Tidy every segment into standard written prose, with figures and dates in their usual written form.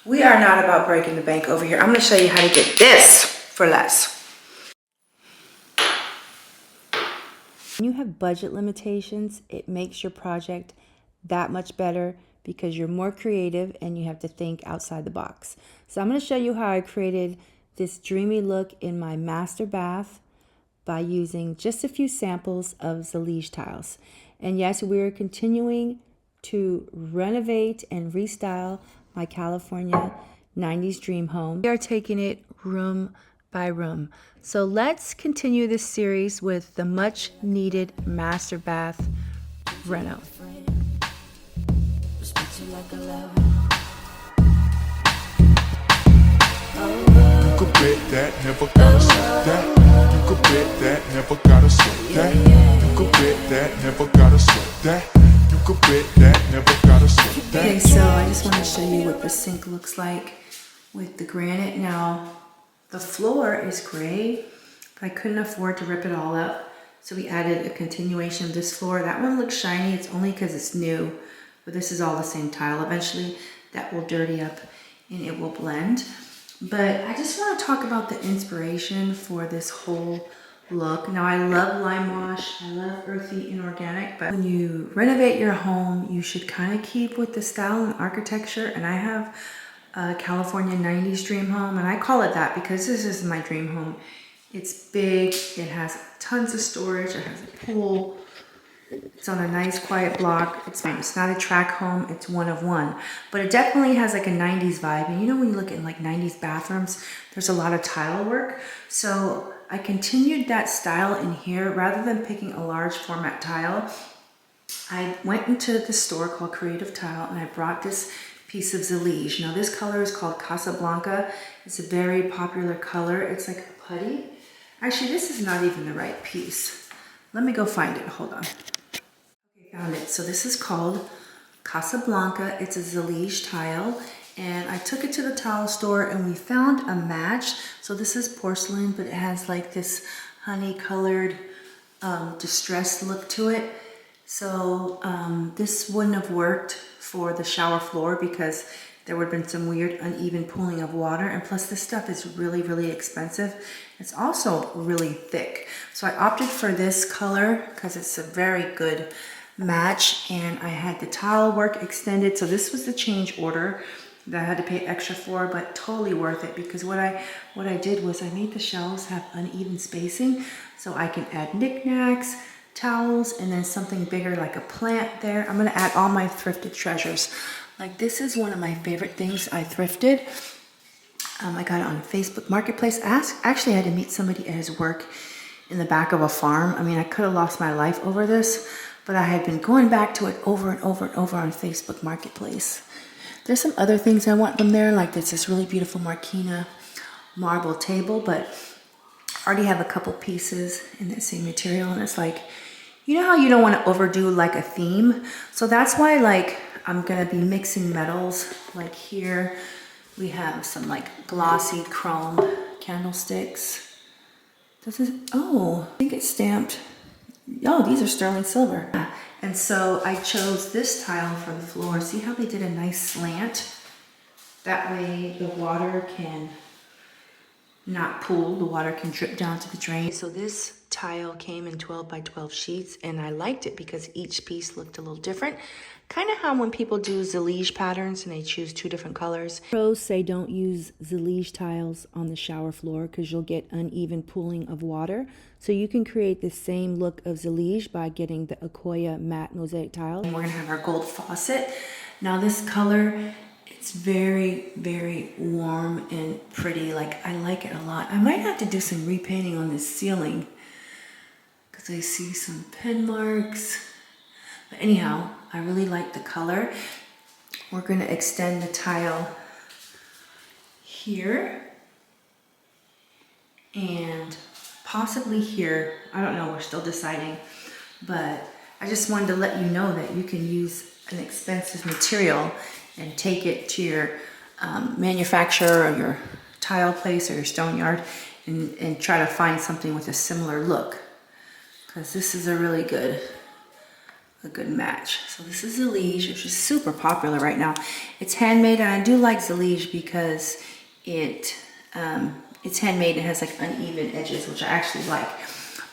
We are not about breaking the bank over here. I'm going to show you how to get this for less. When you have budget limitations, it makes your project that much better because you're more creative and you have to think outside the box. So I'm going to show you how I created this dreamy look in my master bath by using just a few samples of Zellige tiles. And yes, we're continuing to renovate and restyle my California 90s dream home. We are taking it room by room. So let's continue this series with the much needed master bath reno. You could bet that, never gotta sweat that. You could bet that, never gotta sweat that. You could bet that, never gotta sweat that. You could bet that, never gotta sweat that. Okay, so I just want to show you what the sink looks like with the granite. Now, the floor is gray, but I couldn't afford to rip it all up. So we added a continuation of this floor. That one looks shiny. It's only because it's new, but this is all the same tile. Eventually, that will dirty up and it will blend. But I just want to talk about the inspiration for this whole look. Now, I love lime wash. I love earthy and organic, but when you renovate your home, you should kind of keep with the style and architecture. And I have a California 90s dream home, and I call it that because this is my dream home. It's big, it has tons of storage, it has a pool, it's on a nice quiet block. It's not a track home, it's one of one. But it definitely has like a 90s vibe. And you know when you look at like 90s bathrooms, there's a lot of tile work. So I continued that style in here. Rather than picking a large format tile, I went into the store called Creative Tile and I brought this piece of Zellige. Now this color is called Casablanca. It's a very popular color. It's like a putty. Actually, this is not even the right piece. Let me go find it, hold on. Okay, found it. So this is called Casablanca. It's a Zellige tile. And I took it to the tile store and we found a match. So this is porcelain, but it has like this honey colored distressed look to it. So this wouldn't have worked for the shower floor because there would have been some weird uneven pooling of water. And plus this stuff is really, really expensive. It's also really thick. So I opted for this color because it's a very good match. And I had the tile work extended. So this was the change order that I had to pay extra for, but totally worth it because what I did was I made the shelves have uneven spacing so I can add knickknacks, towels, and then something bigger like a plant there. I'm gonna add all my thrifted treasures. Like this is one of my favorite things I thrifted. I got it on Facebook Marketplace. I actually had to meet somebody at his work in the back of a farm. I mean, I could have lost my life over this, but I had been going back to it over and over and over on Facebook Marketplace. There's some other things I want from there, like this really beautiful Marquina marble table, but I already have a couple pieces in that same material, and it's like, you know how you don't want to overdo like a theme? So that's why like I'm gonna be mixing metals. Like here we have some like glossy chrome candlesticks. This is, oh, I think it's stamped. Oh, these are sterling silver. And so I chose this tile for the floor. See how they did a nice slant? That way the water can not pool, the water can drip down to the drain. So this tile came in 12 by 12 sheets and I liked it because each piece looked a little different. Kind of how when people do Zellige patterns and they choose two different colors. Pros say don't use Zellige tiles on the shower floor because you'll get uneven pooling of water. So you can create the same look of Zellige by getting the Akoya matte mosaic tile. And we're gonna have our gold faucet. Now this color, it's very, very warm and pretty. Like I like it a lot. I might have to do some repainting on this ceiling because I see some pen marks. But anyhow, I really like the color. We're gonna extend the tile here and possibly here. I don't know, we're still deciding, but I just wanted to let you know that you can use an expensive material and take it to your manufacturer or your tile place or your stone yard and try to find something with a similar look. Because this is a really good a good match. So this is Zellige, which is super popular right now. It's handmade, and I do like Zellige because it's handmade and has like uneven edges, which I actually like.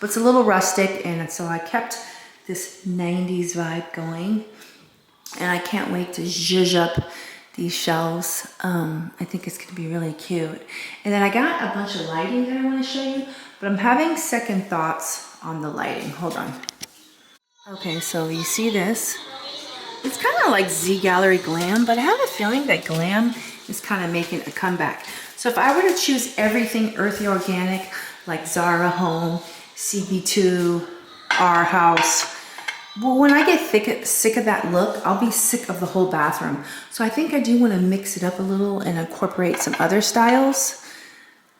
But it's a little rustic, and so I kept this 90s vibe going. And I can't wait to zhuzh up these shelves. I think it's gonna be really cute. And then I got a bunch of lighting that I wanna show you, but I'm having second thoughts on the lighting. Hold on. Okay, so you see this? It's kind of like Z Gallery Glam, but I have a feeling that Glam is kind of making a comeback. So if I were to choose everything earthy organic, like Zara Home, CB2, Our House, well, when I get sick of that look, I'll be sick of the whole bathroom. So I think I do want to mix it up a little and incorporate some other styles.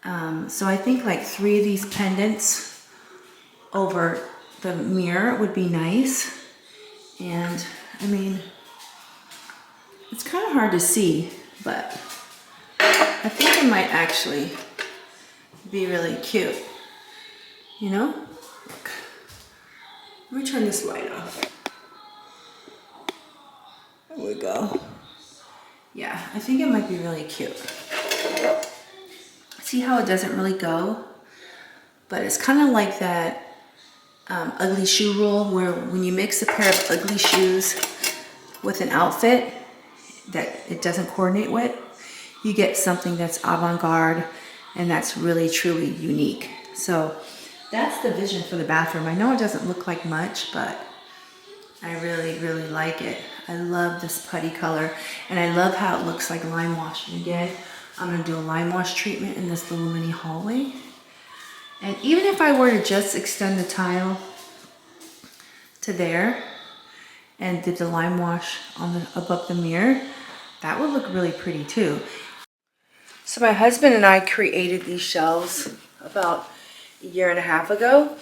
So I think like 3 of these pendants over the mirror would be nice. And I mean, it's kind of hard to see, but I think it might actually be really cute. You know? Look. Let me turn this light off. There we go. Yeah, I think it might be really cute. See how it doesn't really go? But it's kind of like that ugly shoe rule, where when you mix a pair of ugly shoes with an outfit that it doesn't coordinate with, you get something that's avant-garde and that's really truly unique. So that's the vision for the bathroom. I know it doesn't look like much, but I really, really like it. I love this putty color, and I love how it looks like lime wash. And again, I'm gonna do a lime wash treatment in this little mini hallway. And even if I were to just extend the tile to there and did the lime wash on the above the mirror, that would look really pretty too. So my husband and I created these shelves about a year and a half ago,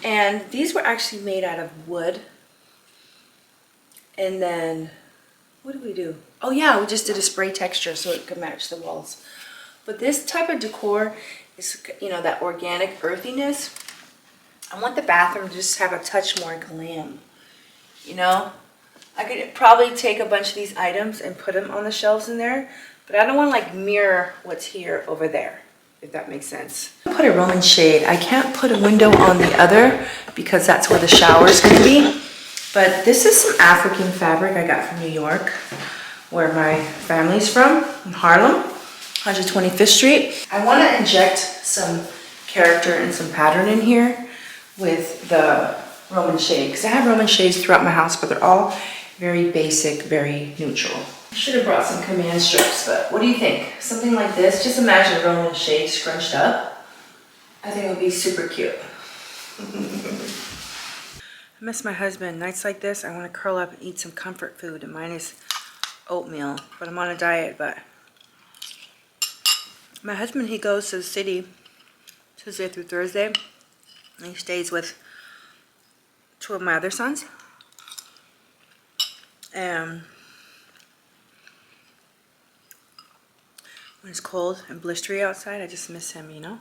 and these were actually made out of wood. And then what did we do? Oh yeah, we just did a spray texture so it could match the walls. But this type of decor is, you know, that organic earthiness. I want the bathroom to just have a touch more glam, you know? I could probably take a bunch of these items and put them on the shelves in there, but I don't want to like mirror what's here over there, if that makes sense. Put a Roman shade. I can't put a window on the other because that's where the shower is going to be. But this is some African fabric I got from New York, where my family's from, in Harlem, 125th Street. I want to inject some character and some pattern in here with the Roman shade, because I have Roman shades throughout my house, but they're all very basic, very neutral. I should have brought some command strips, but what do you think? Something like this, just imagine a Roman shade scrunched up. I think it would be super cute. I miss my husband. Nights like this, I want to curl up and eat some comfort food, and mine is oatmeal, but I'm on a diet. But my husband, he goes to the city Tuesday through Thursday, and he stays with 2 of my other sons. And when it's cold and blistery outside, I just miss him, you know?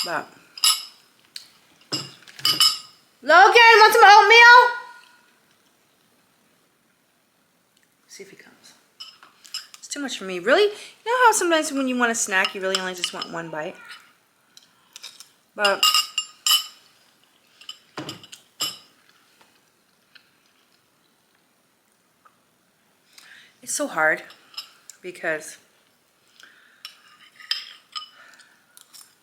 But Logan, want some oatmeal? See if he comes. It's too much for me. Really? You know how sometimes when you want a snack, you really only just want one bite? But it's so hard because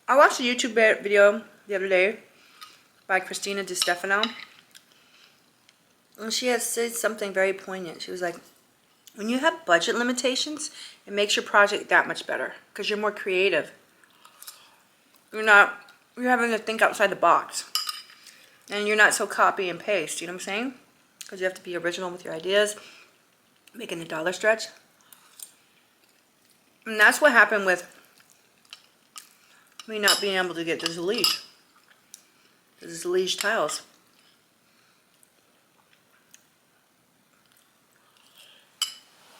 I watched a YouTube video the other day by Christina DiStefano, and she had said something very poignant. She was like, when you have budget limitations, it makes your project that much better because you're more creative. You're having to think outside the box, and you're not so copy and paste, you know what I'm saying? Because you have to be original with your ideas, making the dollar stretch. And that's what happened with me not being able to get the Zellige. The Zellige tiles.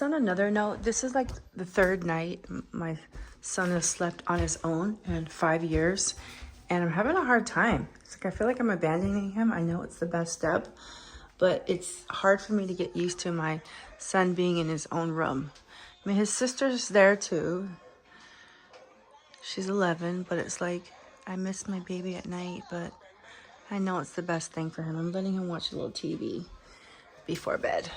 On another note, this is like the 3rd night my son has slept on his own in 5 years. And I'm having a hard time. It's like I feel like I'm abandoning him. I know it's the best step, but it's hard for me to get used to my son being in his own room. I mean, his sister's there too. She's 11, but it's like I miss my baby at night, but I know it's the best thing for him. I'm letting him watch a little TV before bed.